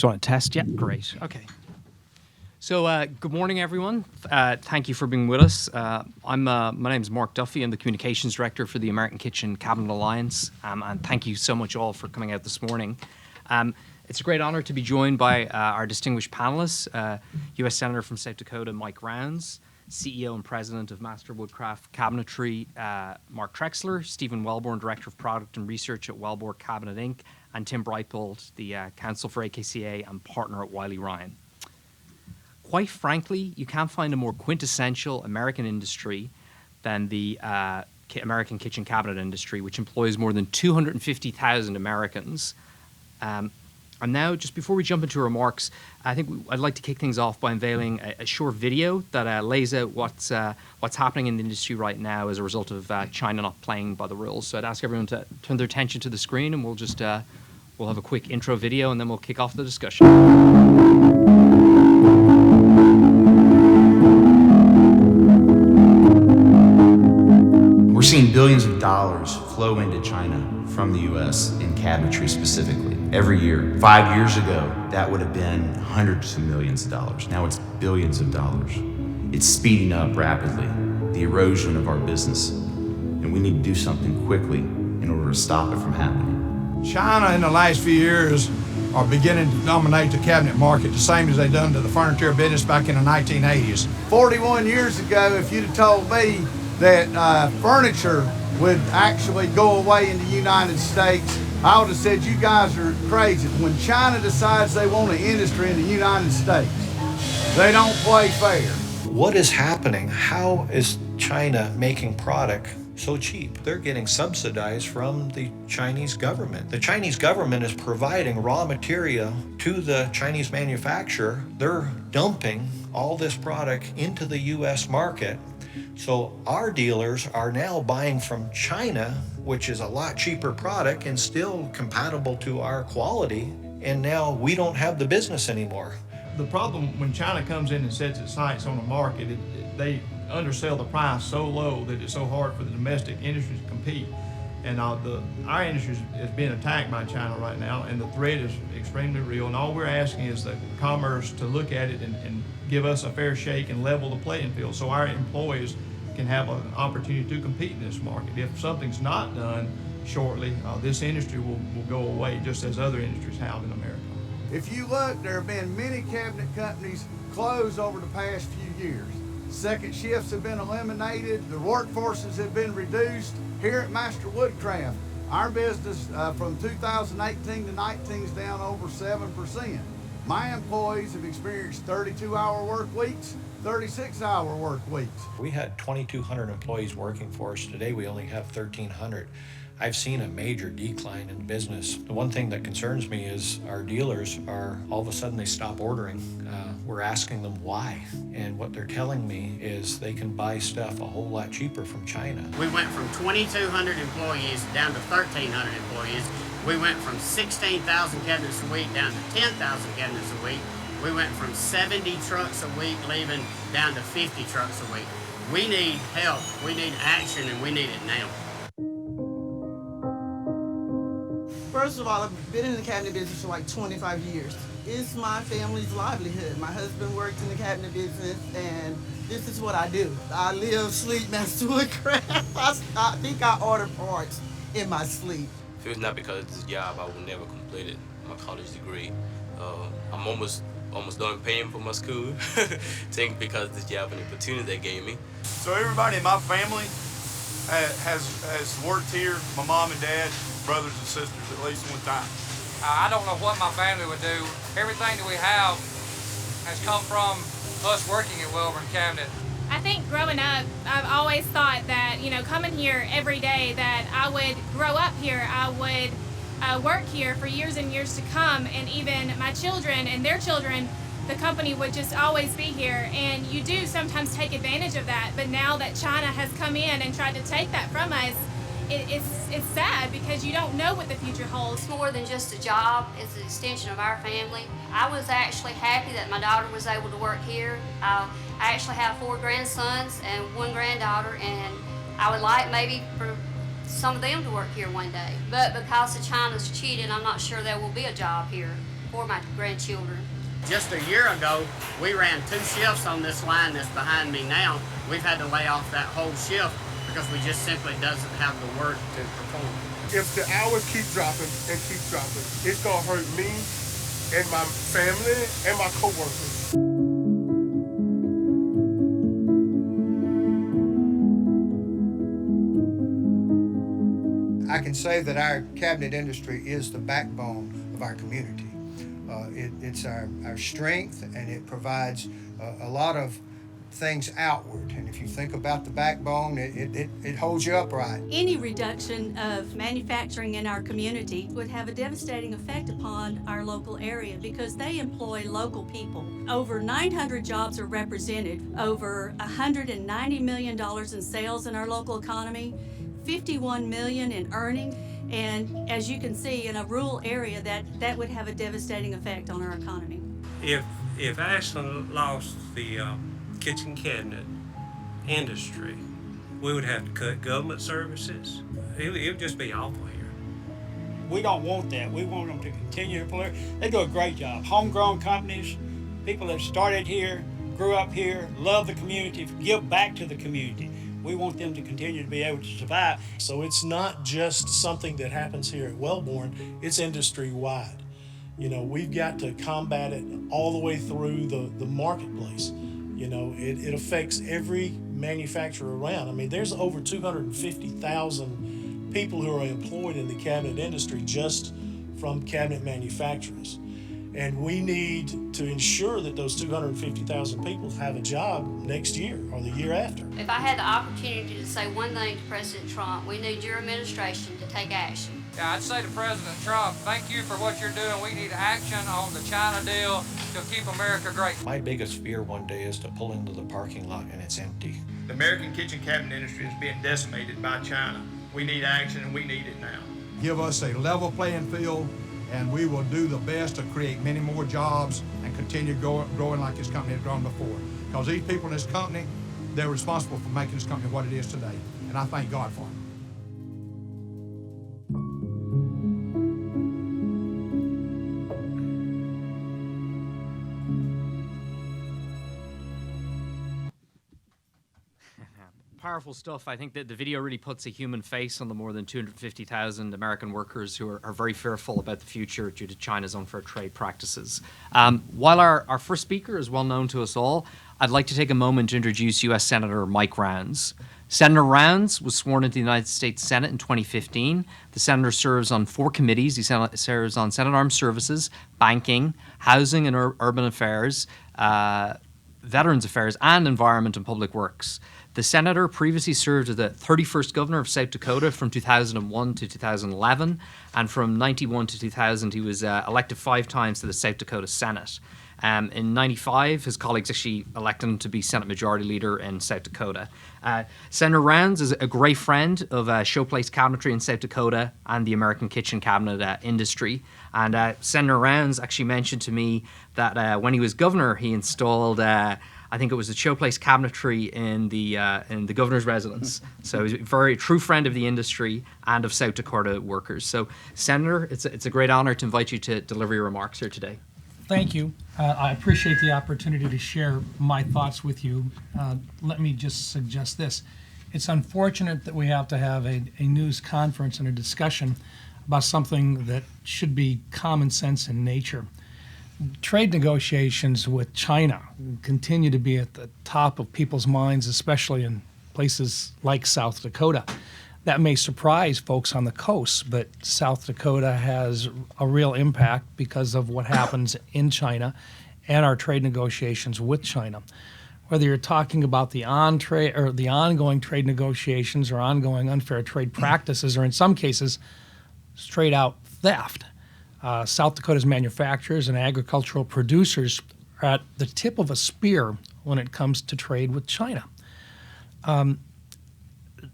just want to test. Yeah, great. Okay. So good morning, everyone. Thank you for being with us. My name is Mark Duffy. I'm the Communications Director for the American Kitchen Cabinet Alliance. And thank you so much all for coming out this morning. It's a great honor to be joined by our distinguished panelists, U.S. Senator from South Dakota, Mike Rounds, CEO and President of Master Woodcraft Cabinetry, Mark Trexler, Stephen Wellborn, Director of Product and Research at Wellborn Cabinet Inc., and Tim Breitbold, the Counsel for AKCA and Partner at Wiley Ryan. Quite frankly, you can't find a more quintessential American industry than the American kitchen cabinet industry, which employs more than 250,000 Americans. And now, just before we jump into remarks, I'd like to kick things off by unveiling a short video that lays out what's happening in the industry right now as a result of China not playing by the rules. So I'd ask everyone to turn their attention to the screen, and we'll have a quick intro video, and then we'll kick off the discussion. We're seeing billions of dollars flow into China from the U.S. in cabinetry specifically every year. 5 years ago, that would have been hundreds of millions of dollars. Now it's billions of dollars. It's speeding up rapidly, the erosion of our business, and we need to do something quickly in order to stop it from happening. China in the last few years are beginning to dominate the cabinet market the same as they done to the furniture business back in the 1980s. 41 years ago, if you'd have told me that furniture would actually go away in the United States, I would have said you guys are crazy. When China decides they want an industry in the United States, they don't play fair. What is happening? How is China making product so cheap? They're getting subsidized from the Chinese government. The Chinese government is providing raw material to the Chinese manufacturer. They're dumping all this product into the U.S. market. So our dealers are now buying from China, which is a lot cheaper product and still compatible to our quality, and now we don't have the business anymore. The problem when China comes in and sets its sights on the market, they undersell the price so low that it's so hard for the domestic industry to compete. And our industry is being attacked by China right now, and the threat is extremely real. And all we're asking is the commerce to look at it and give us a fair shake and level the playing field so our employees can have an opportunity to compete in this market. If something's not done shortly, this industry will go away just as other industries have in America. If you look, there have been many cabinet companies closed over the past few years. Second shifts have been eliminated, the workforces have been reduced. Here at Master Woodcraft, our business from 2018 to 19 is down over 7%. My employees have experienced 32-hour work weeks, 36-hour work weeks. We had 2,200 employees working for us. Today we only have 1,300. I've seen a major decline in business. The one thing that concerns me is our dealers are, all of a sudden they stop ordering. We're asking them why, and what they're telling me is they can buy stuff a whole lot cheaper from China. We went from 2,200 employees down to 1,300 employees. We went from 16,000 cabinets a week down to 10,000 cabinets a week. We went from 70 trucks a week leaving down to 50 trucks a week. We need help, we need action, and we need it now. First of all, I've been in the cabinet business for like 25 years. It's my family's livelihood. My husband worked in the cabinet business, and this is what I do. I live, sleep, Master Woodcraft. I think I order parts in my sleep. If it was not because of this job, I would never completed my college degree. I'm almost done paying for my school, think because of this job and the opportunity they gave me. So everybody in my family has worked here, my mom and dad, brothers and sisters at least one time. I don't know what my family would do. Everything that we have has come from us working at Wellborn Cabinet. I think growing up, I've always thought that, coming here every day, that I would grow up here, I would work here for years and years to come, and even my children and their children, the company would just always be here. And you do sometimes take advantage of that, but now that China has come in and tried to take that from us, it's sad because you don't know what the future holds. It's more than just a job, it's an extension of our family. I was actually happy that my daughter was able to work here. I actually have 4 grandsons and 1 granddaughter, and I would like maybe for some of them to work here one day. But because of China's cheating, I'm not sure there will be a job here. for my grandchildren. Just a year ago, we ran 2 shifts on this line that's behind me now. We've had to lay off that whole shift because we just simply doesn't have the work to perform. If the hours keep dropping and keep dropping, it's gonna hurt me and my family and my coworkers. I can say that our cabinet industry is the backbone of our community. It's our strength, and it provides a lot of things outward. And if you think about the backbone, it holds you upright. Any reduction of manufacturing in our community would have a devastating effect upon our local area because they employ local people. Over 900 jobs are represented, over $190 million in sales in our local economy, 51 million in earnings, and as you can see, in a rural area, that would have a devastating effect on our economy. If Ashland lost the kitchen cabinet industry, we would have to cut government services. It would just be awful here. We don't want that. We want them to continue to flourish. They do a great job. Homegrown companies, people that started here, grew up here, love the community, give back to the community. We want them to continue to be able to survive. So it's not just something that happens here at Wellborn, it's industry-wide. You know, we've got to combat it all the way through the marketplace. You know, it affects every manufacturer around. I mean, there's over 250,000 people who are employed in the cabinet industry just from cabinet manufacturers. And we need to ensure that those 250,000 people have a job next year or the year after. If I had the opportunity to say one thing to President Trump, we need your administration to take action. Yeah, I'd say to President Trump, thank you for what you're doing. We need action on the China deal to keep America great. My biggest fear one day is to pull into the parking lot and it's empty. The American kitchen cabinet industry is being decimated by China. We need action, and we need it now. Give us a level playing field, and we will do the best to create many more jobs and continue growing like this company has grown before. Because these people in this company, they're responsible for making this company what it is today, and I thank God for them. Powerful stuff. I think that the video really puts a human face on the more than 250,000 American workers who are very fearful about the future due to China's unfair trade practices. While our first speaker is well known to us all, I'd like to take a moment to introduce U.S. Senator Mike Rounds. Senator Rounds was sworn into the United States Senate in 2015. The senator serves on 4 committees. He serves on Senate Armed Services, Banking, Housing and Urban Affairs, Veterans Affairs, and Environment and Public Works. The senator previously served as the 31st governor of South Dakota from 2001 to 2011, and from 91 to 2000 he was elected 5 times to the South Dakota Senate. In 95, his colleagues actually elected him to be Senate Majority Leader in South Dakota. Senator Rounds is a great friend of Showplace Cabinetry in South Dakota and the American kitchen cabinet industry. And Senator Rounds actually mentioned to me that when he was governor, he installed I think it was the Showplace Cabinetry in the governor's residence. So he's a very true friend of the industry and of South Dakota workers. So, Senator, it's a great honor to invite you to deliver your remarks here today. Thank you. I appreciate the opportunity to share my thoughts with you. Let me just suggest this. It's unfortunate that we have to have a news conference and a discussion about something that should be common sense in nature. Trade negotiations with China continue to be at the top of people's minds, especially in places like South Dakota. That may surprise folks on the coast, but South Dakota has a real impact because of what happens in China and our trade negotiations with China. Whether you're talking about the ongoing trade negotiations or ongoing unfair trade practices, or in some cases, straight out theft. South Dakota's manufacturers and agricultural producers are at the tip of a spear when it comes to trade with China.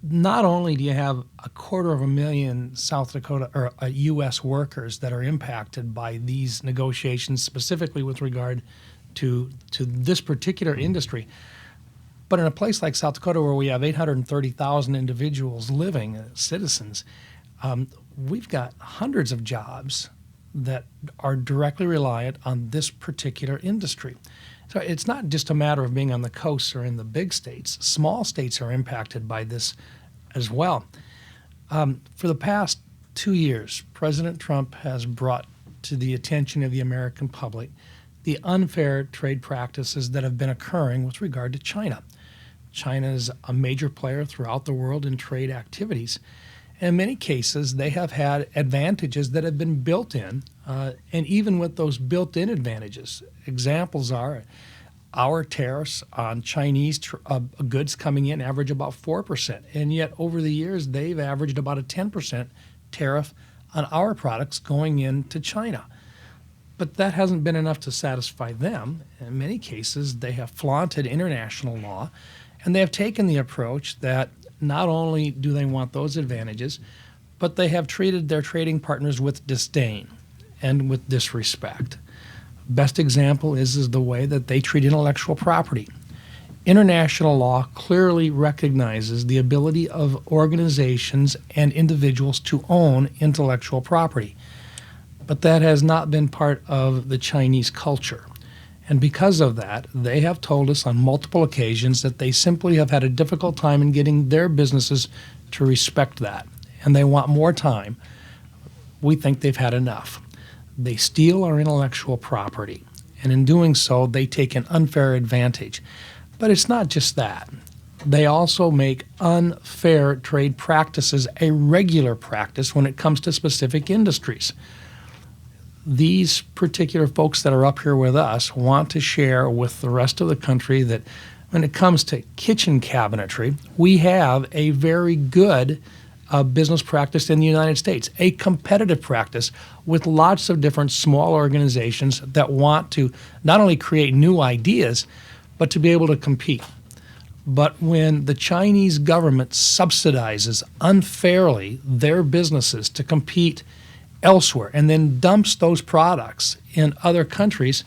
Not only do you have 250,000 South Dakota or U.S. workers that are impacted by these negotiations, specifically with regard to this particular industry, but in a place like South Dakota where we have 830,000 individuals living, citizens, we've got hundreds of jobs that are directly reliant on this particular industry. So it's not just a matter of being on the coasts or in the big states. Small states are impacted by this as well. For the past 2 years, President Trump has brought to the attention of the American public the unfair trade practices that have been occurring with regard to China. China is a major player throughout the world in trade activities. In many cases, they have had advantages that have been built in, and even with those built-in advantages, examples are our tariffs on Chinese goods coming in average about 4%, and yet over the years they've averaged about a 10% tariff on our products going into China. But that hasn't been enough to satisfy them. In many cases, they have flaunted international law, and they have taken the approach that not only do they want those advantages, but they have treated their trading partners with disdain and with disrespect. Best example is the way that they treat intellectual property. International law clearly recognizes the ability of organizations and individuals to own intellectual property. But that has not been part of the Chinese culture. And because of that, they have told us on multiple occasions that they simply have had a difficult time in getting their businesses to respect that. And they want more time. We think they've had enough. They steal our intellectual property. And in doing so, they take an unfair advantage. But it's not just that. They also make unfair trade practices a regular practice when it comes to specific industries. These particular folks that are up here with us want to share with the rest of the country that when it comes to kitchen cabinetry, we have a very good business practice in the United States, a competitive practice with lots of different small organizations that want to not only create new ideas, but to be able to compete. But when the Chinese government subsidizes unfairly their businesses to compete elsewhere and then dumps those products in other countries,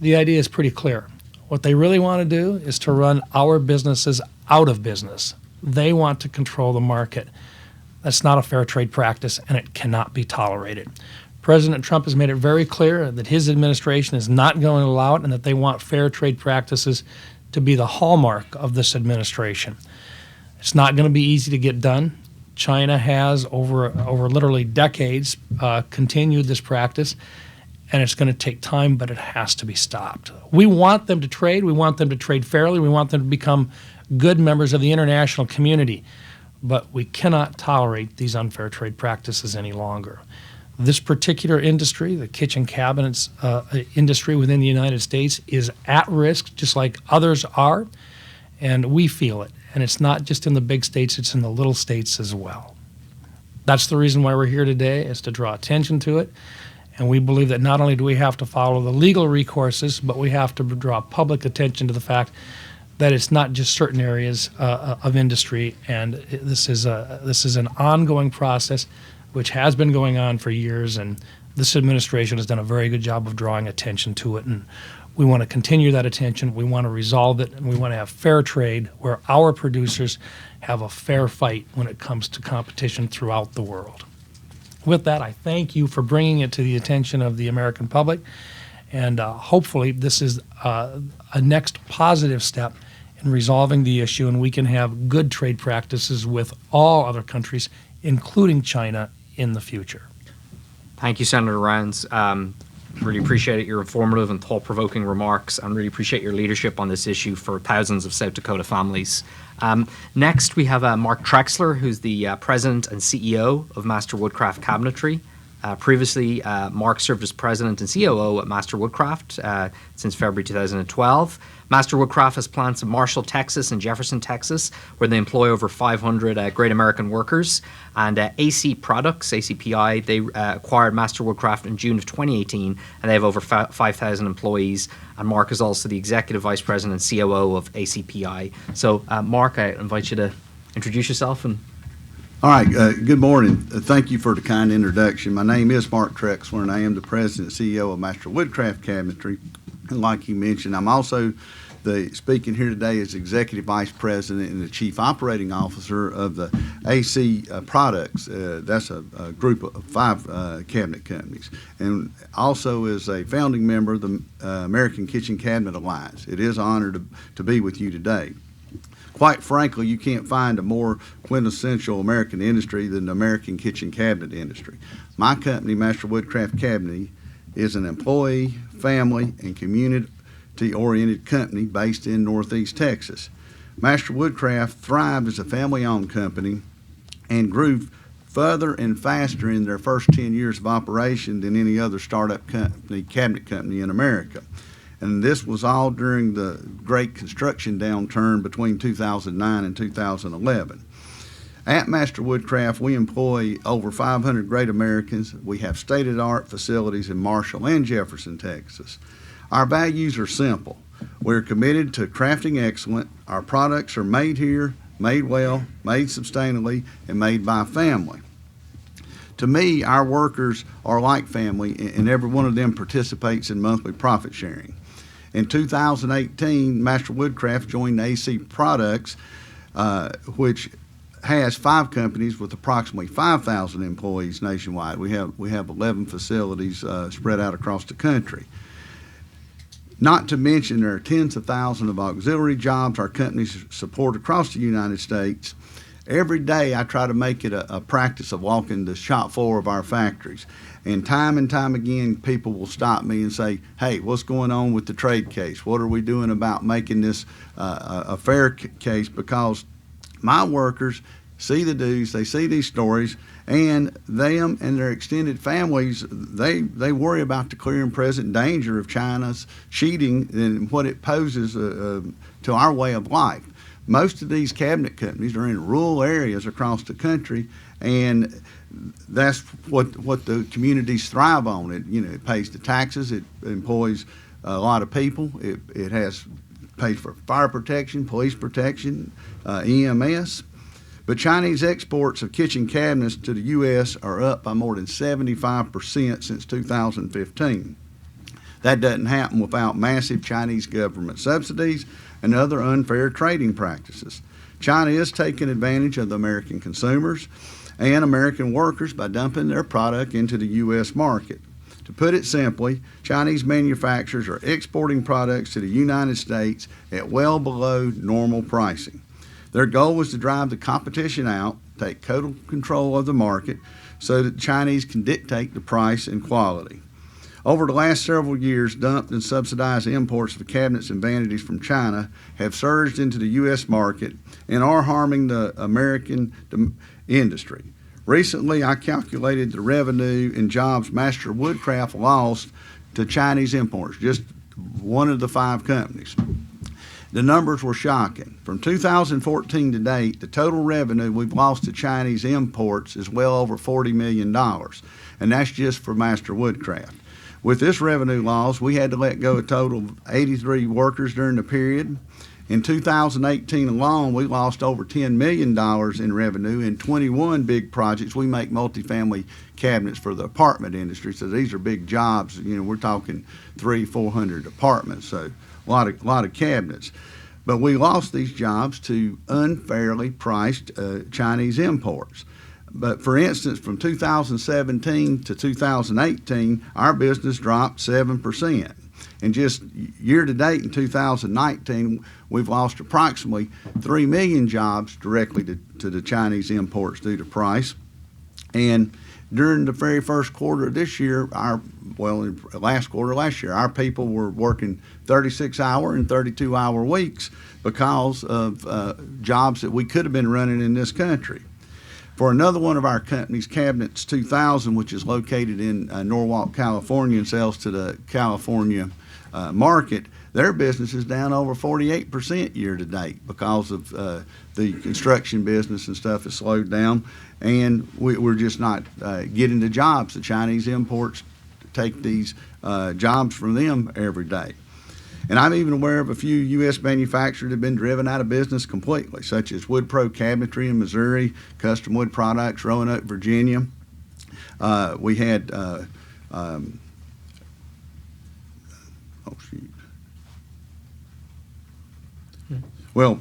the idea is pretty clear. What they really want to do is to run our businesses out of business. They want to control the market. That's not a fair trade practice, and it cannot be tolerated. President Trump has made it very clear that his administration is not going to allow it and that they want fair trade practices to be the hallmark of this administration. It's not going to be easy to get done. China has, over literally decades, continued this practice, and it's going to take time, but it has to be stopped. We want them to trade. We want them to trade fairly. We want them to become good members of the international community, but we cannot tolerate these unfair trade practices any longer. This particular industry, the kitchen cabinets industry within the United States, is at risk, just like others are, and we feel it. And it's not just in the big states, it's in the little states as well. That's the reason why we're here today, is to draw attention to it. And we believe that not only do we have to follow the legal recourses, but we have to draw public attention to the fact that it's not just certain areas of industry, and this is an ongoing process which has been going on for years, and this administration has done a very good job of drawing attention to it, and we want to continue that attention. We want to resolve it, and we want to have fair trade where our producers have a fair fight when it comes to competition throughout the world. With that, I thank you for bringing it to the attention of the American public, and hopefully this is a next positive step in resolving the issue, and we can have good trade practices with all other countries, including China, in the future. Thank you, Senator Rounds. Really appreciate your informative and thought-provoking remarks, and really appreciate your leadership on this issue for thousands of South Dakota families. Next, we have Mark Trexler, who's the President and CEO of Master Woodcraft Cabinetry. Previously, Mark served as President and COO at Master Woodcraft since February 2012. Master Woodcraft has plants in Marshall, Texas and Jefferson, Texas, where they employ over 500 great American workers. And AC Products, ACPI, they acquired Master Woodcraft in June of 2018, and they have over 5,000 employees. And Mark is also the Executive Vice President and COO of ACPI. So, Mark, I invite you to introduce yourself. All right, good morning. Thank you for the kind introduction. My name is Mark Trexler, and I am the President and CEO of Master Woodcraft Cabinetry. And like you mentioned, I'm also speaking here today is Executive Vice President and the Chief Operating Officer of the AC Products. That's a group of 5 cabinet companies, and also is a founding member of the American Kitchen Cabinet Alliance. It is an honor to be with you today. Quite frankly, you can't find a more quintessential American industry than the American kitchen cabinet industry. My company, Master Woodcraft Cabinet, is an employee, family, and community-oriented company based in Northeast Texas. Master Woodcraft thrived as a family-owned company and grew further and faster in their first 10 years of operation than any other startup company, cabinet company in America. And this was all during the great construction downturn between 2009 and 2011. At Master Woodcraft, we employ over 500 great Americans. We have state-of-the-art facilities in Marshall and Jefferson, Texas. Our values are simple. We're committed to crafting excellent. Our products are made here, made well, made sustainably, and made by family. To me, our workers are like family, and every one of them participates in monthly profit sharing. In 2018, Master Woodcraft joined AC Products, which has 5 companies with approximately 5,000 employees nationwide. We have 11 facilities spread out across the country. Not to mention there are tens of thousands of auxiliary jobs our companies support across the United States. Every day I try to make it a practice of walking the shop floor of our factories. And time again, people will stop me and say, hey, what's going on with the trade case? What are we doing about making this a fair case? Because my workers see the news, they see these stories, and them and their extended families, they worry about the clear and present danger of China's cheating and what it poses to our way of life. Most of these cabinet companies are in rural areas across the country, and that's what the communities thrive on. It pays the taxes, it employs a lot of people, it pays for fire protection, police protection, EMS. But Chinese exports of kitchen cabinets to the U.S. are up by more than 75% since 2015. That doesn't happen without massive Chinese government subsidies and other unfair trading practices. China is taking advantage of the American consumers and American workers by dumping their product into the U.S. market. To put it simply, Chinese manufacturers are exporting products to the United States at well below normal pricing. Their goal is to drive the competition out, take total control of the market, so that the Chinese can dictate the price and quality. Over the last several years, dumped and subsidized imports of cabinets and vanities from China have surged into the U.S. market and are harming the American industry. Recently, I calculated the revenue and jobs Master Woodcraft lost to Chinese imports, just one of the 5 companies. The numbers were shocking. From 2014 to date, the total revenue we've lost to Chinese imports is well over $40 million, and that's just for Master Woodcraft. With this revenue loss, we had to let go a total of 83 workers during the period. In 2018 alone, we lost over $10 million in revenue in 21 big projects. We make multifamily cabinets for the apartment industry, so these are big jobs. We're talking 300-400 apartments, so a lot of cabinets. But we lost these jobs to unfairly priced Chinese imports. But for instance, from 2017 to 2018, our business dropped 7%. And just year to date in 2019, we've lost approximately 3 million jobs directly to the Chinese imports due to price. And during the very first quarter of this year, last year, our people were working 36-hour and 32-hour weeks because of jobs that we could have been running in this country. For another one of our companies, Cabinets 2000, which is located in Norwalk, California, and sells to the California market, their business is down over 48% year to date because of the construction business and stuff has slowed down, and we're just not getting the jobs. The Chinese imports take these jobs from them every day. And I'm even aware of a few U.S. manufacturers that have been driven out of business completely, such as Wood Pro Cabinetry in Missouri, Custom Wood Products, Roanoke, Virginia. We had, Well,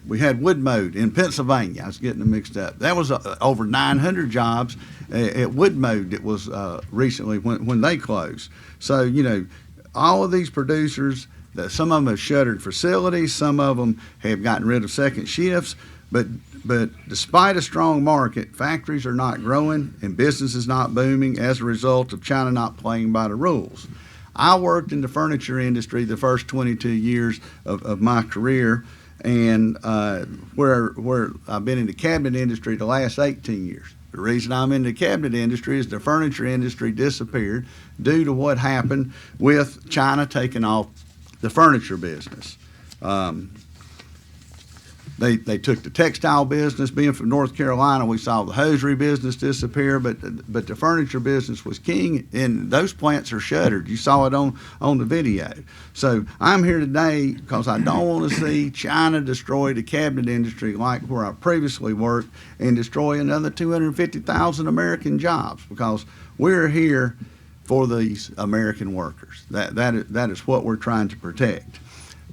we had Woodmode in Pennsylvania. I was getting them mixed up. That was over 900 jobs at Woodmode. It was recently when they closed. So, you know, all of these producers, some of them have shuttered facilities, some of them have gotten rid of second shifts, but despite a strong market, factories are not growing and business is not booming as a result of China not playing by the rules. I worked in the furniture industry the first 22 years of my career, and where I've been in the cabinet industry the last 18 years. The reason I'm in the cabinet industry is the furniture industry disappeared due to what happened with China taking off the furniture business. They took the textile business. Being from North Carolina, we saw the hosiery business disappear, but the furniture business was king, and those plants are shuttered. You saw it on the video. So I'm here today because I don't want to see China destroy the cabinet industry like where I previously worked and destroy another 250,000 American jobs, because we're here for these American workers. That is what we're trying to protect.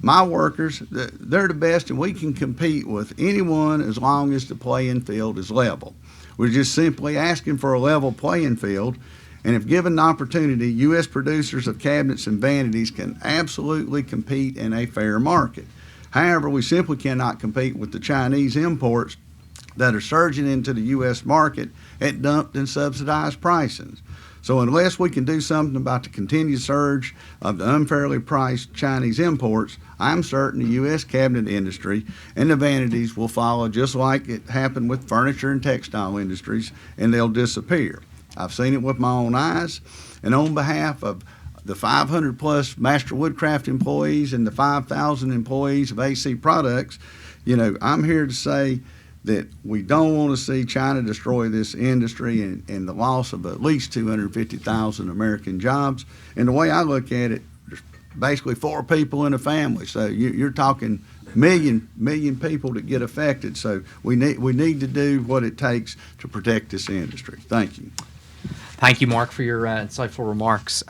My workers, they're the best, and we can compete with anyone as long as the playing field is level. We're just simply asking for a level playing field, and if given the opportunity, U.S. producers of cabinets and vanities can absolutely compete in a fair market. However, we simply cannot compete with the Chinese imports that are surging into the U.S. market at dumped and subsidized pricing. So unless we can do something about the continued surge of the unfairly priced Chinese imports, I'm certain the U.S. cabinet industry and the vanities will follow just like it happened with furniture and textile industries, and they'll disappear. I've seen it with my own eyes, and on behalf of the 500 plus Master Woodcraft employees and the 5,000 employees of AC Products, you know, I'm here to say that we don't want to see China destroy this industry and the loss of at least 250,000 American jobs. And the way I look at it, there's basically 4 people in a family. So you're talking million people that get affected. So we need to do what it takes to protect this industry. Thank you. Thank you, Mark, for your insightful remarks.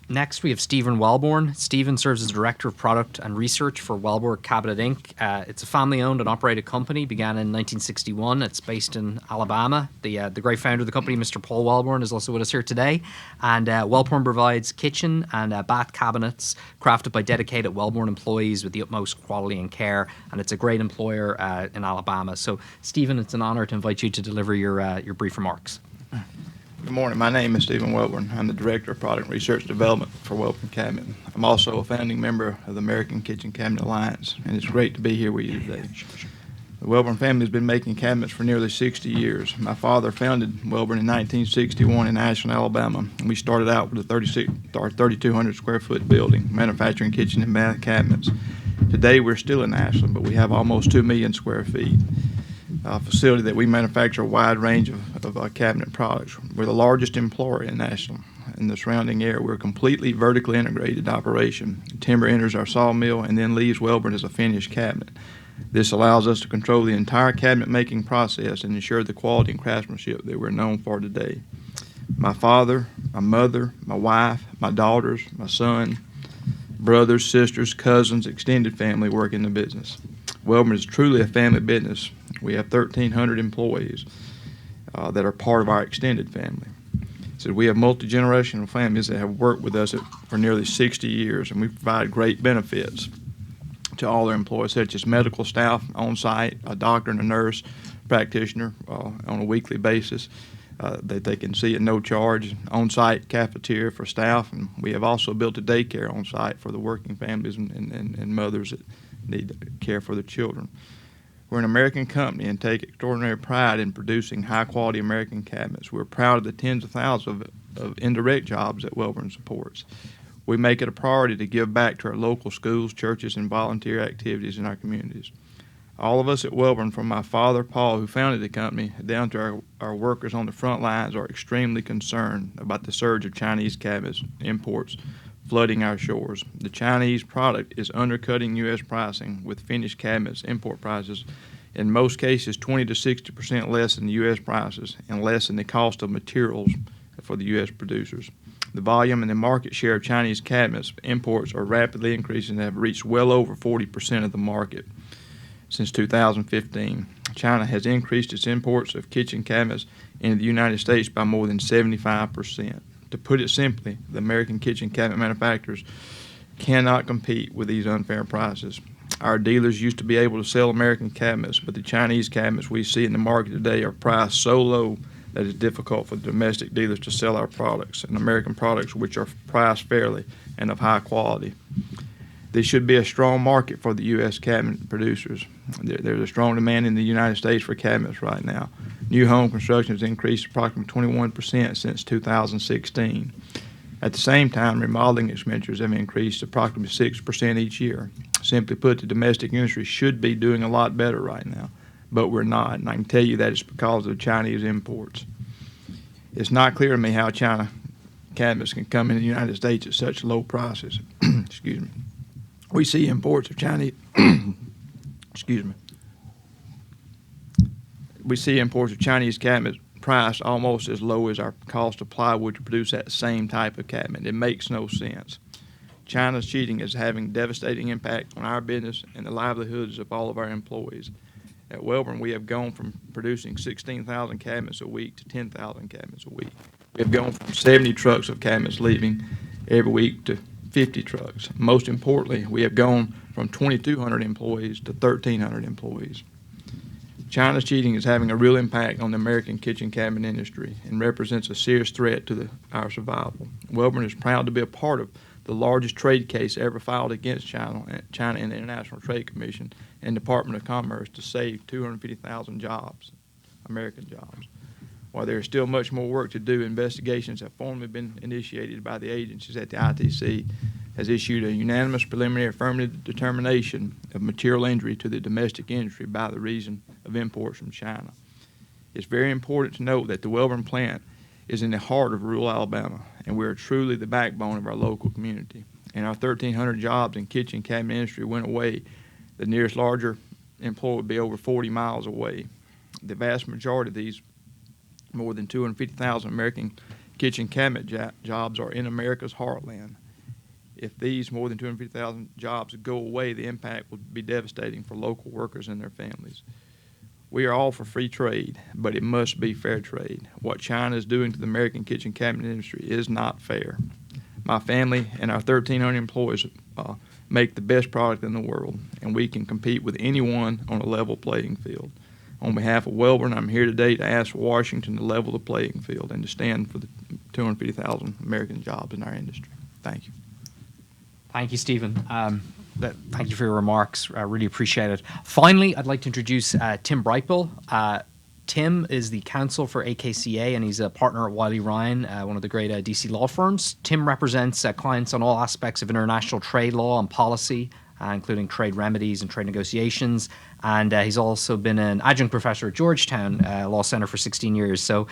Next, we have Stephen Wellborn. Stephen serves as Director of Product and Research for Wellborn Cabinet Inc. It's a family-owned and operated company, began in 1961. It's based in Alabama. The great founder of the company, Mr. Paul Wellborn, is also with us here today. And Wellborn provides kitchen and bath cabinets crafted by dedicated Wellborn employees with the utmost quality and care. And it's a great employer in Alabama. So, Stephen, it's an honor to invite you to deliver your brief remarks. Good morning. My name is Stephen Wellborn. I'm the Director of Product Research Development for Wellborn Cabinet. I'm also a founding member of the American Kitchen Cabinet Alliance, and it's great to be here with you today. The Wellborn family has been making cabinets for nearly 60 years. My father founded Wellborn in 1961 in Ashland, Alabama, and we started out with a 3,200 square foot building, manufacturing kitchen and bath cabinets. Today we're still in Ashland, but we have almost 2 million square feet. A facility that we manufacture a wide range of cabinet products. We're the largest employer in Ashland. In the surrounding area, we're a completely vertically integrated operation. Timber enters our sawmill and then leaves Wellborn as a finished cabinet. This allows us to control the entire cabinet making process and ensure the quality and craftsmanship that we're known for today. My father, my mother, my wife, my daughters, my son, brothers, sisters, cousins, extended family work in the business. Wellborn is truly a family business. We have 1,300 employees that are part of our extended family. So we have multi-generational families that have worked with us for nearly 60 years, and we provide great benefits to all their employees, such as medical staff on site, a doctor and a nurse practitioner on a weekly basis that they can see at no charge, on-site cafeteria for staff, and we have also built a daycare on site for the working families and mothers that need care for their children. We're an American company and take extraordinary pride in producing high-quality American cabinets. We're proud of the tens of thousands of indirect jobs that Wellborn supports. We make it a priority to give back to our local schools, churches, and volunteer activities in our communities. All of us at Wellborn, from my father, Paul, who founded the company, down to our workers on the front lines, are extremely concerned about the surge of Chinese cabinets imports flooding our shores. The Chinese product is undercutting U.S. pricing, with finished cabinets import prices in most cases 20 to 60% less than the U.S. prices and less than the cost of materials for the U.S. producers. The volume and the market share of Chinese cabinets imports are rapidly increasing and have reached well over 40% of the market. since 2015. China has increased its imports of kitchen cabinets into the United States by more than 75%. To put it simply, the American kitchen cabinet manufacturers cannot compete with these unfair prices. Our dealers used to be able to sell American cabinets, but the Chinese cabinets we see in the market today are priced so low that it's difficult for the domestic dealers to sell our products, and American products which are priced fairly and of high quality. There should be a strong market for the U.S. cabinet producers. There's a strong demand in the United States for cabinets right now. New home construction has increased approximately 21% since 2016. At the same time, remodeling expenditures have increased approximately 6% each year. Simply put, the domestic industry should be doing a lot better right now, but we're not, and I can tell you that it's because of Chinese imports. It's not clear to me how China cabinets can come into the United States at such low prices. Excuse me. We see imports of Chinese we see imports of Chinese cabinets priced almost as low as our cost of plywood to produce that same type of cabinet. It makes no sense. China's cheating is having devastating impact on our business and the livelihoods of all of our employees. At Wellborn, we have gone from producing 16,000 cabinets a week to 10,000 cabinets a week. We have gone from 70 trucks of cabinets leaving every week to 50 trucks. Most importantly, we have gone from 2,200 employees to 1,300 employees. China's cheating is having a real impact on the American kitchen cabinet industry and represents a serious threat to our survival. Wellborn is proud to be a part of the largest trade case ever filed against China in the International Trade Commission and Department of Commerce to save 250,000 jobs, American jobs. While there is still much more work to do, investigations have formally been initiated by the agencies at the ITC has issued a unanimous preliminary affirmative determination of material injury to the domestic industry by the reason of imports from China. It's very important to note that the Wellborn plant is in the heart of rural Alabama, and we are truly the backbone of our local community. And our 1,300 jobs in kitchen cabinet industry went away, the nearest larger employer would be over 40 miles away. The vast majority of these, more than 250,000 American kitchen cabinet jobs, are in America's heartland. If these more than 250,000 jobs go away, the impact would be devastating for local workers and their families. We are all for free trade, but it must be fair trade. What China is doing to the American kitchen cabinet industry is not fair. My family and our 1,300 employees make the best product in the world, and we can compete with anyone on a level playing field. On behalf of Wellborn, I'm here today to ask Washington to level the playing field and to stand for the 250,000 American jobs in our industry. Thank you. Thank you, Stephen. Thank you for your remarks. I really appreciate it. Finally, I'd like to introduce Tim Brightbill. Tim is the counsel for AKCA, and he's a partner at Wiley Ryan, one of the great DC law firms. Tim represents clients on all aspects of international trade law and policy, including trade remedies and trade negotiations. And he's also been an adjunct professor at Georgetown Law Center for 16 years. So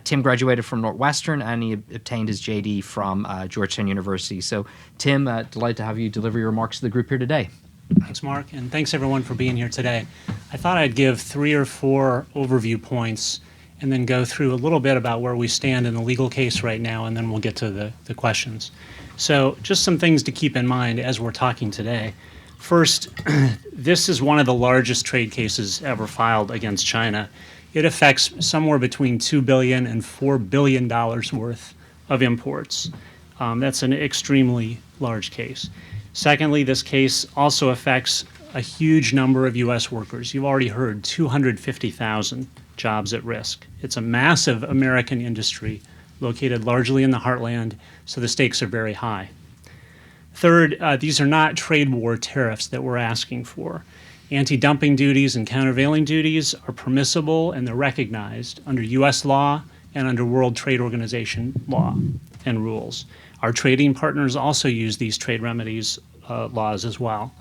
Tim graduated from Northwestern, and he obtained his JD from Georgetown University. So Tim, delighted to have you deliver your remarks to the group here today. Thanks, Mark, and thanks everyone for being here today. I thought I'd give 3 or 4 overview points and then go through a little bit about where we stand in the legal case right now, and then we'll get to the questions. So just some things to keep in mind as we're talking today. First, this is one of the largest trade cases ever filed against China. It affects somewhere between $2 billion and $4 billion worth of imports. That's an extremely large case. Secondly, this case also affects a huge number of U.S. workers. You've already heard 250,000 jobs at risk. It's a massive American industry located largely in the heartland, so the stakes are very high. Third, these are not trade war tariffs that we're asking for. Anti-dumping duties and countervailing duties are permissible, and they're recognized under U.S. law and under World Trade Organization law and rules. Our trading partners also use these trade remedies laws as well.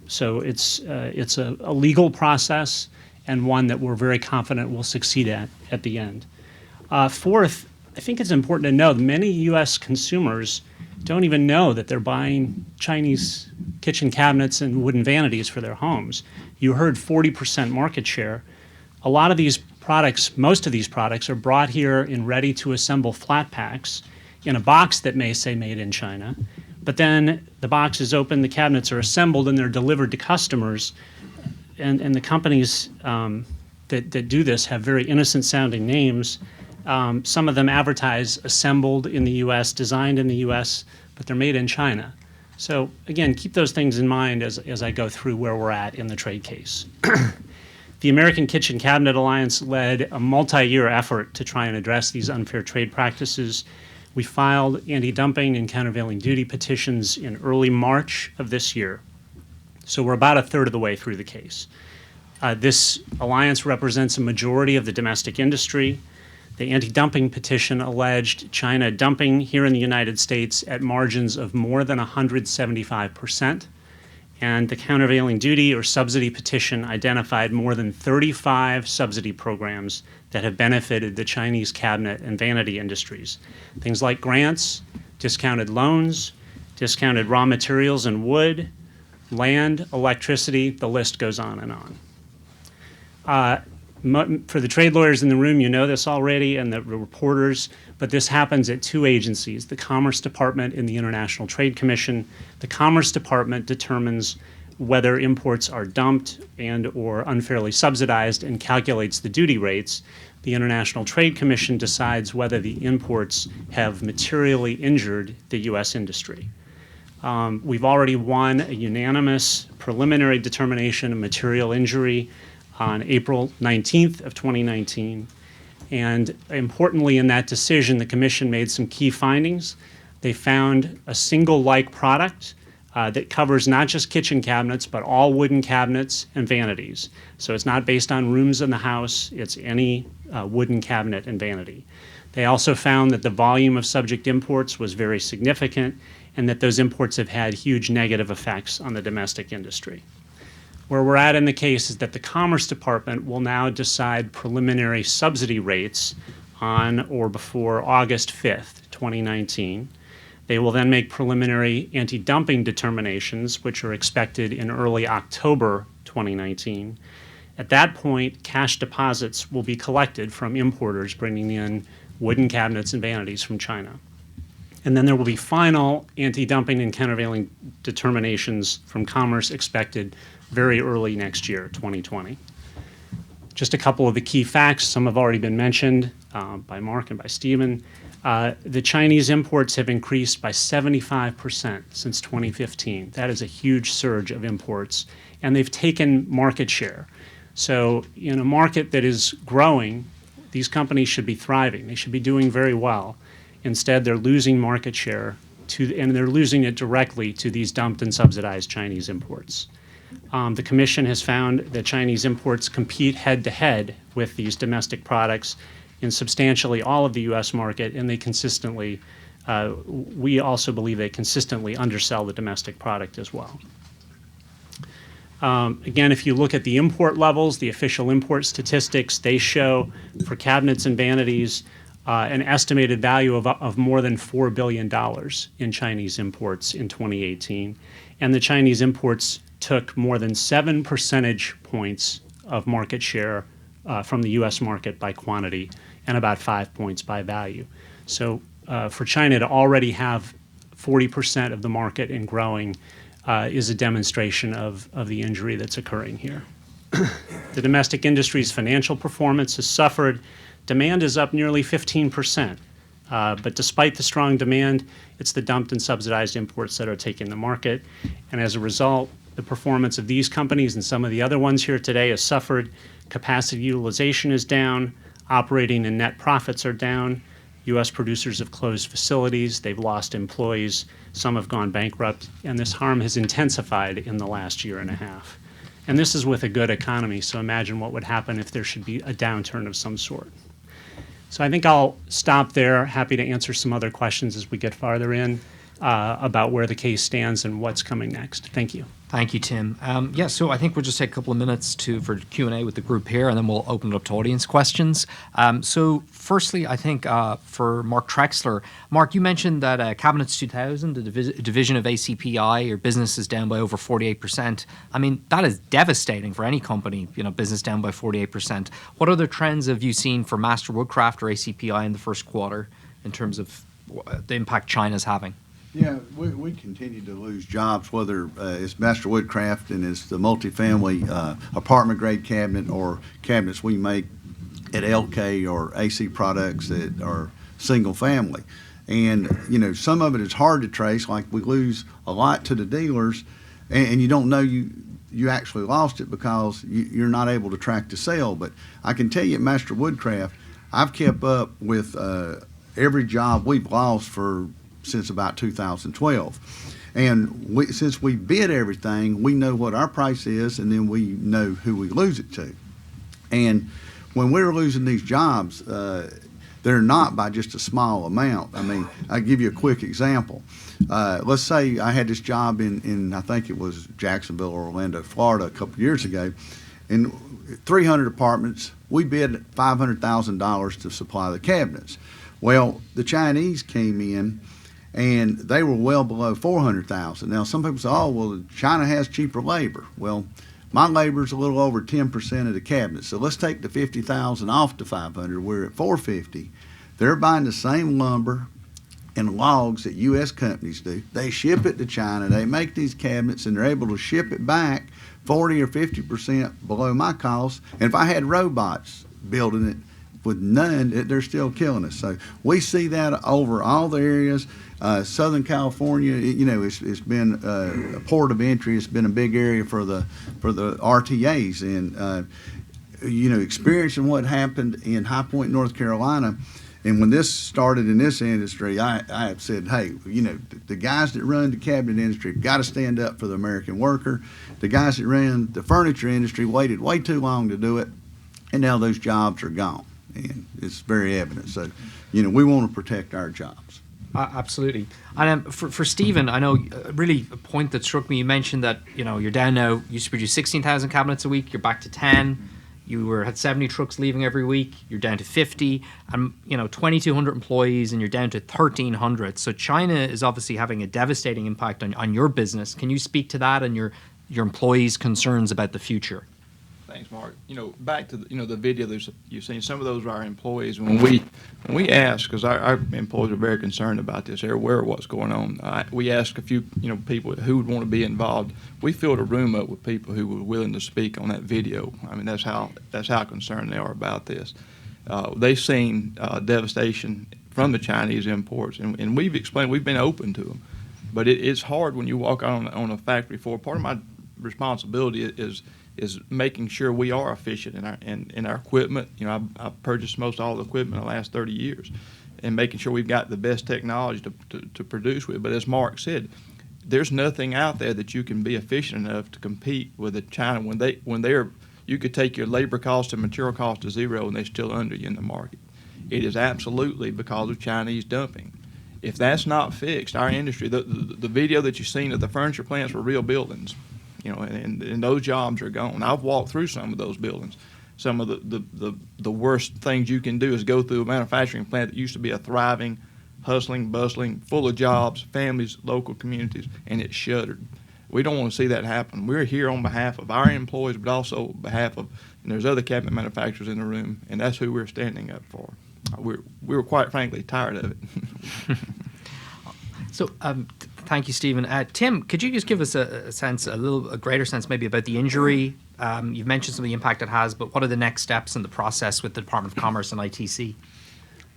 So it's a legal process, and one that we're very confident will succeed at the end. Fourth, I think it's important to know that many U.S. consumers don't even know that they're buying Chinese kitchen cabinets and wooden vanities for their homes. You heard 40% market share. A lot of these products, most of these products, are brought here in ready-to-assemble flat packs in a box that may say made in China, but then the box is open, the cabinets are assembled, and they're delivered to customers and the companies that do this have very innocent sounding names. Some of them advertise assembled in the U.S., designed in the U.S., but they're made in China. So again, keep those things in mind as I go through where we're at in the trade case. The American Kitchen Cabinet Alliance led a multi-year effort to try and address these unfair trade practices. We filed anti-dumping and countervailing duty petitions in early March of this year. So we're about a third of the way through the case. This alliance represents a majority of the domestic industry. The anti-dumping petition alleged China dumping here in the United States at margins of more than 175%. And the countervailing duty or subsidy petition identified more than 35 subsidy programs that have benefited the Chinese cabinet and vanity industries. Things like grants, discounted loans, discounted raw materials and wood, land, electricity, the list goes on and on. For the trade lawyers in the room, you know this already, and the reporters, but this happens at two agencies, the Commerce Department and the International Trade Commission. The Commerce Department determines whether imports are dumped and or unfairly subsidized and calculates the duty rates. The International Trade Commission decides whether the imports have materially injured the U.S. industry. We've already won a unanimous preliminary determination of material injury on April 19th of 2019. And importantly in that decision, the Commission made some key findings. They found a single like product that covers not just kitchen cabinets, but all wooden cabinets and vanities. So it's not based on rooms in the house, it's any wooden cabinet and vanity. They also found that the volume of subject imports was very significant and that those imports have had huge negative effects on the domestic industry. Where we're at in the case is that the Commerce Department will now decide preliminary subsidy rates on or before August 5th, 2019. They will then make preliminary anti-dumping determinations, which are expected in early October 2019. At that point, cash deposits will be collected from importers bringing in wooden cabinets and vanities from China. And then there will be final anti-dumping and countervailing determinations from Commerce expected very early next year, 2020. Just a couple of the key facts, some have already been mentioned by Mark and by Stephen. The Chinese imports have increased by 75% since 2015. That is a huge surge of imports, and they've taken market share. So in a market that is growing, these companies should be thriving. They should be doing very well. Instead, they're losing market share, and they're losing it directly to these dumped and subsidized Chinese imports. The Commission has found that Chinese imports compete head-to-head with these domestic products in substantially all of the U.S. market, and they consistently, we also believe they consistently undersell the domestic product as well. Again, if you look at the import levels, the official import statistics, they show for cabinets and vanities an estimated value of more than $4 billion in Chinese imports in 2018. And the Chinese imports took more than 7 percentage points of market share from the U.S. market by quantity and about 5 points by value. So for China to already have 40% of the market and growing is a demonstration of the injury that's occurring here. The domestic industry's financial performance has suffered. Demand is up nearly 15%. But despite the strong demand, it's the dumped and subsidized imports that are taking the market. And as a result, the performance of these companies and some of the other ones here today has suffered. Capacity utilization is down. Operating and net profits are down. U.S. producers have closed facilities. They've lost employees. Some have gone bankrupt. And this harm has intensified in the last year and a half. And this is with a good economy, so imagine what would happen if there should be a downturn of some sort. So I think I'll stop there. Happy to answer some other questions as we get farther in about where the case stands and what's coming next. Thank you. Thank you, Tim. Yeah, so I think we'll just take a couple of minutes for Q&A with the group here, and then we'll open it up to audience questions. So firstly, I think for Mark Trexler, Mark, you mentioned that Cabinets 2000, the division of ACPI, your business is down by over 48%. I mean, that is devastating for any company, business down by 48%. What other trends have you seen for Master Woodcraft or ACPI in the first quarter in terms of the impact China's having? Yeah, we continue to lose jobs, whether it's Master Woodcraft and it's the multifamily apartment grade cabinet or cabinets we make at LK or AC products that are single family. And, you know, some of it is hard to trace, like we lose a lot to the dealers and you don't know you actually lost it because you're not able to track the sale. But I can tell you at Master Woodcraft, I've kept up with every job we've lost since about 2012. And since we bid everything, we know what our price is, and then we know who we lose it to. And when we're losing these jobs, they're not by just a small amount. I mean, I'll give you a quick example. Let's say I had this job in I think it was Jacksonville or Orlando, Florida, a couple of years ago, and 300 apartments. We bid $500,000 to supply the cabinets. Well, the Chinese came in, and they were well below $400,000. Now, some people say, oh, well, China has cheaper labor. Well, my labor is a little over 10% of the cabinet. So let's take the $50,000 off the $500. We're at $450. They're buying the same lumber and logs that U.S. companies do. They ship it to China. They make these cabinets, and they're able to ship it back 40 or 50% below my cost. And if I had robots building it with none, they're still killing us. So we see that over all the areas. Southern California, you know, it's been a port of entry. It's been a big area for the RTAs, and you know, experiencing what happened in High Point, North Carolina. And when this started in this industry, I have said, hey, you know, the guys that run the cabinet industry have got to stand up for the American worker. The guys that run the furniture industry waited way too long to do it, and now those jobs are gone. And it's very evident. So, you know, we want to protect our jobs. Absolutely. And for Stephen, I know really a point that struck me, you mentioned that, you know, you're down now, you used to produce 16,000 cabinets a week, you're back to 10. You had 70 trucks leaving every week, you're down to 50, and, you know, 2,200 employees, and you're down to 1,300. So China is obviously having a devastating impact on your business. Can you speak to that and your employees' concerns about the future? Thanks, Mark. You know, back to the video you've seen, some of those are our employees. When we ask, because our employees are very concerned about this, they're aware of what's going on. We ask a few people who would want to be involved. We filled a room up with people who were willing to speak on that video. I mean, that's how concerned they are about this. They've seen devastation from the Chinese imports, and we've explained, we've been open to them. But it's hard when you walk on a factory floor. Part of my responsibility is making sure we are efficient in our equipment. You know, I've purchased most all the equipment in the last 30 years, and making sure we've got the best technology to produce with. But as Mark said, there's nothing out there that you can be efficient enough to compete with the China when they're you could take your labor cost and material cost to zero and they're still under you in the market. It is absolutely because of Chinese dumping. If that's not fixed, our industry, the video that you've seen of the furniture plants were real buildings. You know, and those jobs are gone. I've walked through some of those buildings. Some of the worst things you can do is go through a manufacturing plant that used to be a thriving, hustling, bustling, full of jobs, families, local communities, and it's shuttered. We don't want to see that happen. We're here on behalf of our employees, but also on behalf of, and there's other cabinet manufacturers in the room, and that's who we're standing up for. We were quite frankly tired of it. So, thank you, Stephen. Tim, could you just give us a greater sense maybe about the injury? You've mentioned some of the impact it has, but what are the next steps in the process with the Department of Commerce and ITC?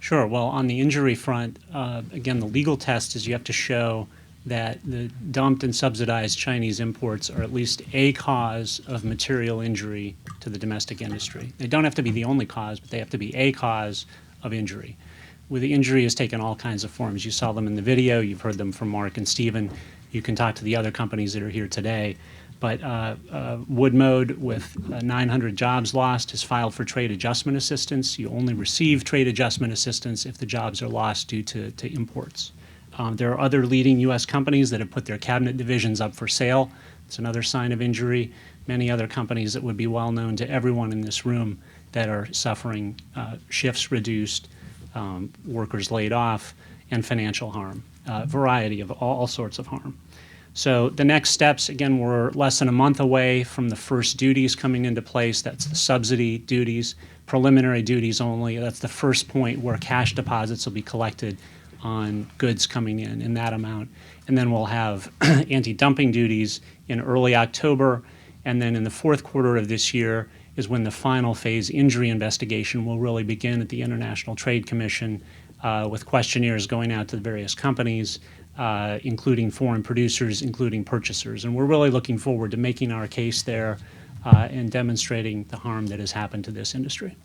Sure. Well, on the injury front, again, the legal test is you have to show that the dumped and subsidized Chinese imports are at least a cause of material injury to the domestic industry. They don't have to be the only cause, but they have to be a cause of injury. Where the injury has taken all kinds of forms. You saw them in the video. You've heard them from Mark and Stephen. You can talk to the other companies that are here today. But Woodmode, with 900 jobs lost, has filed for trade adjustment assistance. You only receive trade adjustment assistance if the jobs are lost due to imports. There are other leading U.S. companies that have put their cabinet divisions up for sale. It's another sign of injury. Many other companies that would be well known to everyone in this room that are suffering shifts reduced, workers laid off, and financial harm, variety of all sorts of harm. So the next steps, again, we're less than a month away from the first duties coming into place. That's the subsidy duties, preliminary duties only. That's the first point where cash deposits will be collected on goods coming in that amount. And then we'll have anti-dumping duties in early October, and then in the fourth quarter of this year is when the final phase injury investigation will really begin at the International Trade Commission, with questionnaires going out to the various companies, including foreign producers, including purchasers. And we're really looking forward to making our case there and demonstrating the harm that has happened to this industry.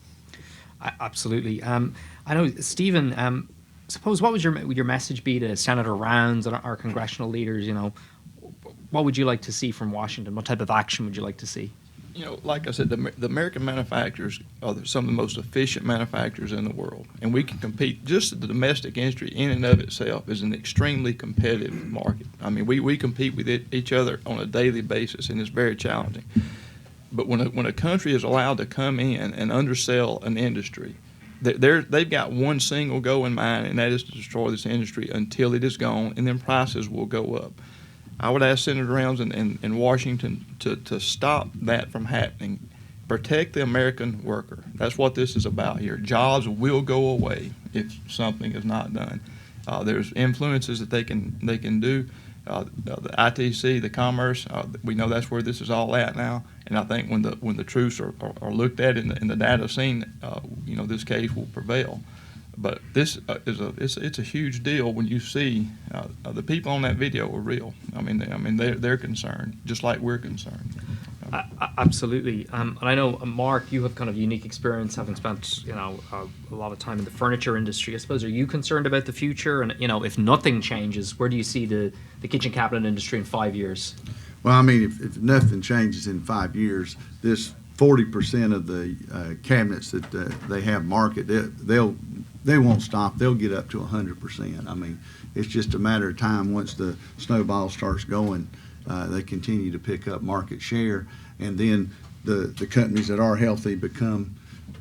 Absolutely. I know, Stephen, suppose what would your message be to Senator Rounds and our congressional leaders? You know, what would you like to see from Washington? What type of action would you like to see? You know, like I said, the American manufacturers are some of the most efficient manufacturers in the world, and we can compete. Just the domestic industry in and of itself is an extremely competitive market. I mean, we compete with each other on a daily basis, and it's very challenging. But when a country is allowed to come in and undersell an industry, they've got one single goal in mind, and that is to destroy this industry until it is gone, and then prices will go up. I would ask Senator Rounds in Washington to stop that from happening. Protect the American worker. That's what this is about here. Jobs will go away if something is not done. There's influences that they can do. The ITC, the commerce, we know that's where this is all at now. And I think when the truths are looked at in the data seen, this case will prevail. But this it's a huge deal when you see the people on that video are real. I mean they're concerned just like we're concerned. Absolutely. And I know, Mark, you have kind of unique experience having spent a lot of time in the furniture industry. I suppose, are you concerned about the future? And if nothing changes, where do you see the kitchen cabinet industry in 5 years? Well, I mean, if nothing changes in 5 years, this 40% of the cabinets that they have market, they won't stop. They'll get up to 100%. I mean, it's just a matter of time. Once the snowball starts going, they continue to pick up market share, and then the companies that are healthy become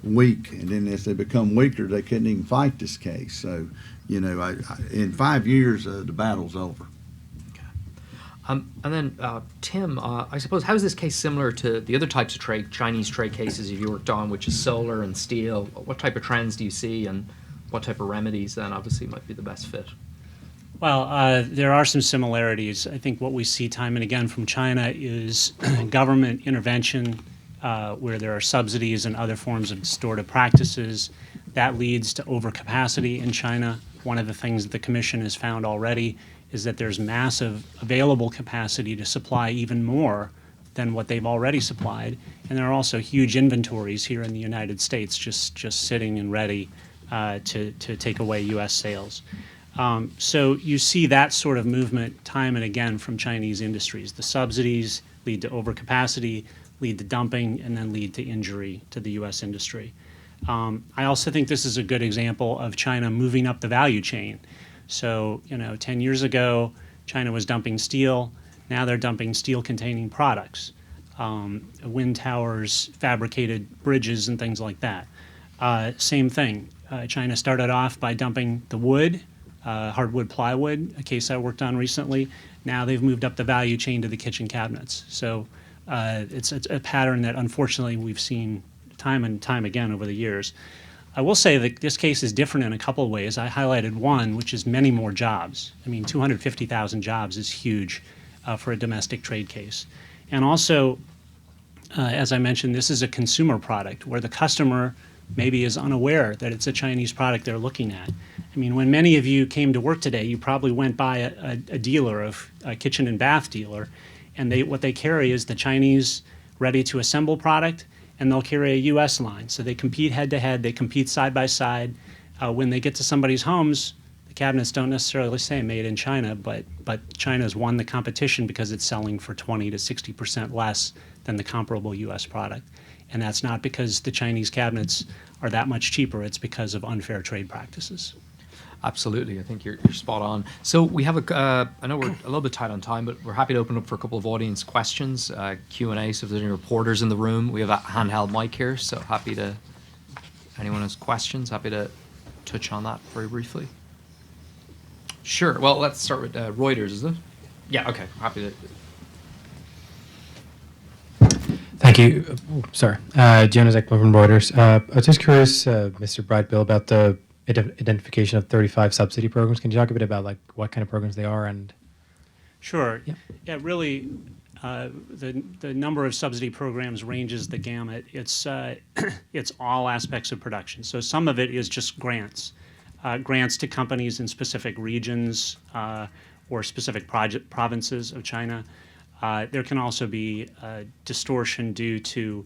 weak, and then as they become weaker, they couldn't even fight this case. So, in 5 years, the battle's over. And then, Tim, I suppose, how is this case similar to the other types of Chinese trade cases you've worked on, which is solar and steel? What type of trends do you see, and what type of remedies then obviously might be the best fit? Well, there are some similarities. I think what we see time and again from China is government intervention, where there are subsidies and other forms of distortive practices. That leads to overcapacity in China. One of the things that the Commission has found already is that there's massive available capacity to supply even more than what they've already supplied. And there are also huge inventories here in the United States just sitting and ready to take away U.S. sales. So you see that sort of movement time and again from Chinese industries. The subsidies lead to overcapacity, lead to dumping, and then lead to injury to the U.S. industry. I also think this is a good example of China moving up the value chain. So, 10 years ago, China was dumping steel. Now they're dumping steel-containing products, wind towers, fabricated bridges, and things like that. Same thing. China started off by dumping the wood, hardwood plywood, a case I worked on recently. Now they've moved up the value chain to the kitchen cabinets. So it's a pattern that unfortunately we've seen time and time again over the years. I will say that this case is different in a couple of ways. I highlighted one, which is many more jobs. I mean, 250,000 jobs is huge for a domestic trade case. And also, as I mentioned, this is a consumer product where the customer maybe is unaware that it's a Chinese product they're looking at. I mean, when many of you came to work today, you probably went by a dealer, a kitchen and bath dealer, and what they carry is the Chinese ready-to-assemble product, and they'll carry a U.S. line. So they compete head-to-head, they compete side-by-side. When they get to somebody's homes, the cabinets don't necessarily say made in China, but China's won the competition because it's selling for 20 to 60% less than the comparable U.S. product. And that's not because the Chinese cabinets are that much cheaper, it's because of unfair trade practices. Absolutely, I think you're spot on. So we have I know we're a little bit tight on time, but we're happy to open up for a couple of audience questions, Q&A. So if there's any reporters in the room, we have a handheld mic here. So anyone has questions, happy to touch on that very briefly. Sure. Well, let's start with Reuters, is it? Yeah. Okay. Happy to. Thank you. Jonas Ekman from Reuters. I was just curious, Mr. Brightbill, about the identification of 35 subsidy programs. Can you talk a bit about like what kind of programs they are and? Sure. Yeah, really, the number of subsidy programs ranges the gamut. It's it's all aspects of production. So some of it is just grants, grants to companies in specific regions or specific provinces of China. There can also be distortion due to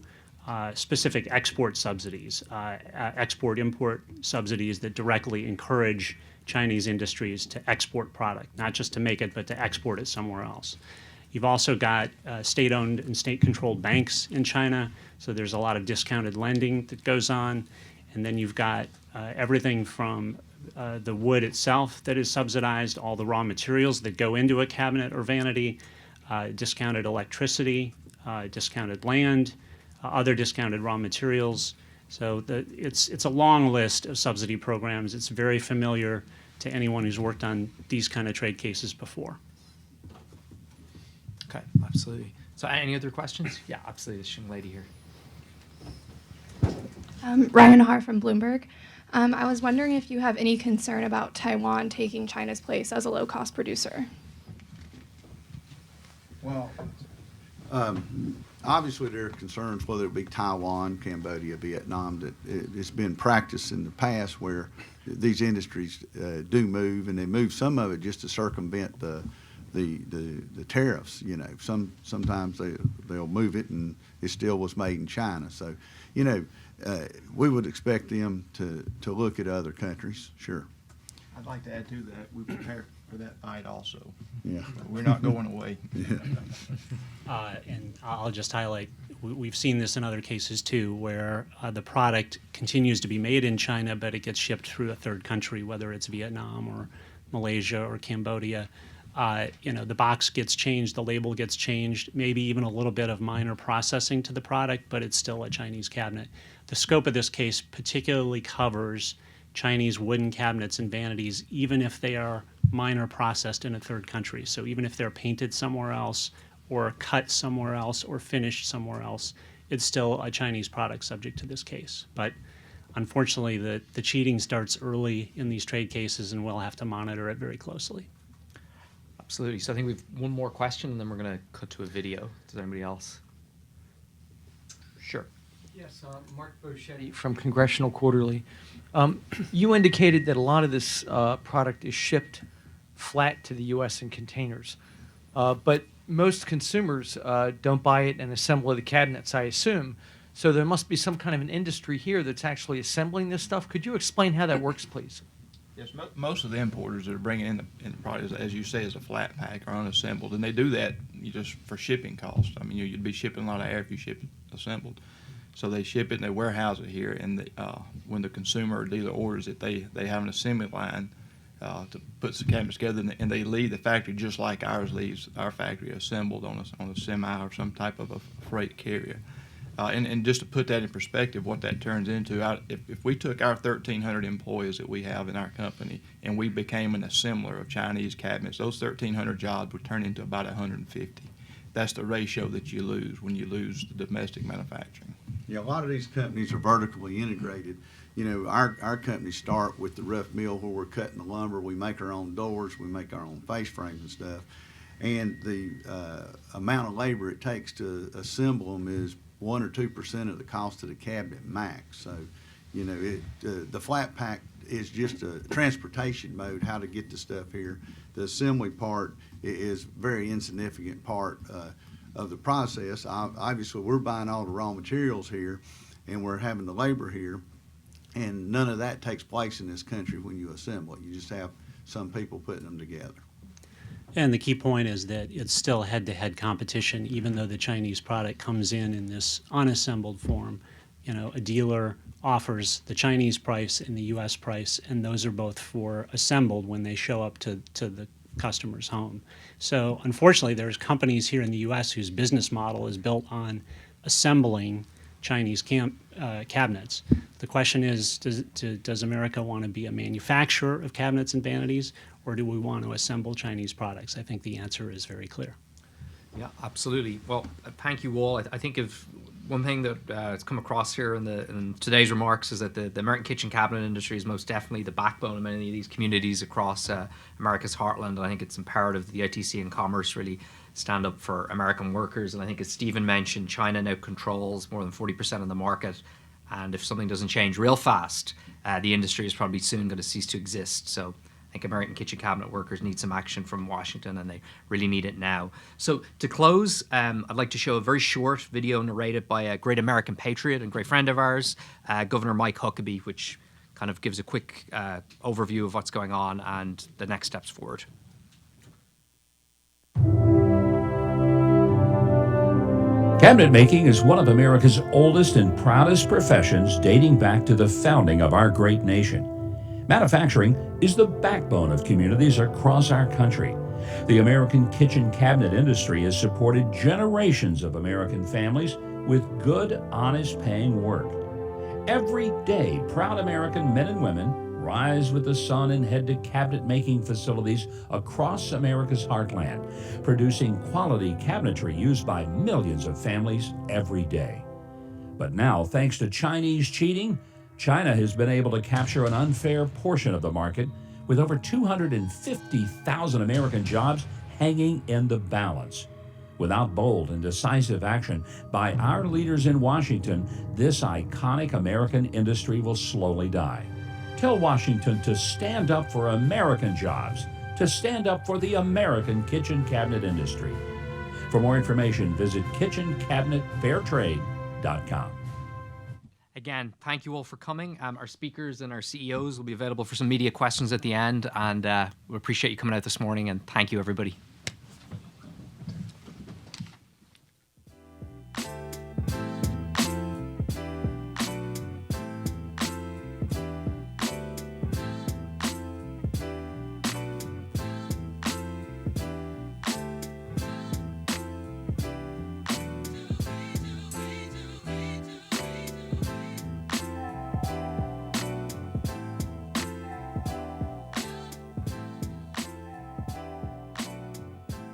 specific export subsidies, export-import subsidies that directly encourage Chinese industries to export product, not just to make it, but to export it somewhere else. You've also got state-owned and state-controlled banks in China, so there's a lot of discounted lending that goes on. And then you've got everything from the wood itself that is subsidized, all the raw materials that go into a cabinet or vanity, discounted electricity, discounted land, other discounted raw materials. So it's a long list of subsidy programs. It's very familiar to anyone who's worked on these kind of trade cases before. Okay, absolutely. So any other questions? Yeah, absolutely. This young lady here. Ryan Har from Bloomberg. I was wondering if you have any concern about Taiwan taking China's place as a low-cost producer. Well, obviously there are concerns, whether it be Taiwan, Cambodia, Vietnam, that it's been practiced in the past where these industries do move, and they move some of it just to circumvent the tariffs. You know, sometimes they'll move it and it still was made in China. So, you know, we would expect them to look at other countries. Sure. I'd like to add to that, we prepare for that fight also. Yeah. We're not going away. And I'll just highlight, we've seen this in other cases too, where the product continues to be made in China, but it gets shipped through a third country, whether it's Vietnam or Malaysia or Cambodia. You know, the box gets changed, the label gets changed, maybe even a little bit of minor processing to the product, but it's still a Chinese cabinet. The scope of this case particularly covers Chinese wooden cabinets and vanities, even if they are minor processed in a third country. So even if they're painted somewhere else or cut somewhere else or finished somewhere else, it's still a Chinese product subject to this case. But unfortunately, the cheating starts early in these trade cases, and we'll have to monitor it very closely. Absolutely. So I think we've one more question, and then we're going to cut to a video. Does anybody else? Sure. Yes, Mark Boschetti from Congressional Quarterly. You indicated that a lot of this product is shipped flat to the U.S. in containers, but most consumers don't buy it and assemble the cabinets, I assume. So there must be some kind of an industry here that's actually assembling this stuff. Could you explain how that works, please? Yes, most of the importers that are bringing in the product, as you say, is a flat pack or unassembled, and they do that just for shipping costs. I mean, you'd be shipping a lot of air if you ship it assembled. So they ship it and they warehouse it here, and when the consumer or dealer orders it, they have an assembly line to put the cabinets together, and they leave the factory just like ours leaves our factory, assembled on a semi or some type of a freight carrier. And just to put that in perspective, what that turns into, if we took our 1,300 employees that we have in our company and we became an assembler of Chinese cabinets, those 1,300 jobs would turn into about 150. That's the ratio that you lose when you lose the domestic manufacturing. Yeah, a lot of these companies are vertically integrated. You know, our companies start with the rough mill where we're cutting the lumber. We make our own doors. We make our own face frames and stuff. And the amount of labor it takes to assemble them is 1 or 2% of the cost of the cabinet max. So, you know, the flat pack is just a transportation mode, how to get the stuff here. The assembly part is very insignificant part of the process. Obviously, we're buying all the raw materials here, and we're having the labor here, and none of that takes place in this country when you assemble it. You just have some people putting them together. And the key point is that it's still head-to-head competition, even though the Chinese product comes in this unassembled form. You know, a dealer offers the Chinese price and the U.S. price, and those are both for assembled when they show up to the customer's home. So unfortunately, there's companies here in the U.S. whose business model is built on assembling Chinese cabinets. The question is, does America want to be a manufacturer of cabinets and vanities, or do we want to assemble Chinese products? I think the answer is very clear. Yeah, absolutely. Well, thank you all. I think if one thing that has come across here in today's remarks is that the American kitchen cabinet industry is most definitely the backbone of many of these communities across America's heartland. And I think it's imperative that the ITC and Commerce really stand up for American workers. And I think, as Stephen mentioned, China now controls more than 40% of the market. And if something doesn't change real fast, the industry is probably soon going to cease to exist. So I think American kitchen cabinet workers need some action from Washington, and they really need it now. So to close, I'd like to show a very short video narrated by a great American patriot and great friend of ours, Governor Mike Huckabee, which kind of gives a quick overview of what's going on and the next steps forward. Cabinet making is one of America's oldest and proudest professions, dating back to the founding of our great nation. Manufacturing is the backbone of communities across our country. The American kitchen cabinet industry has supported generations of American families with good, honest paying work. Every day, proud American men and women rise with the sun and head to cabinet making facilities across America's heartland, producing quality cabinetry used by millions of families every day. But now, thanks to Chinese cheating, China has been able to capture an unfair portion of the market, with over 250,000 American jobs hanging in the balance. Without bold and decisive action by our leaders in Washington, this iconic American industry will slowly die. Tell Washington to stand up for American jobs, to stand up for the American kitchen cabinet industry. For more information, visit kitchencabinetfairtrade.com. Again, thank you all for coming. Our speakers and our CEOs will be available for some media questions at the end, and we appreciate you coming out this morning, and thank you, everybody.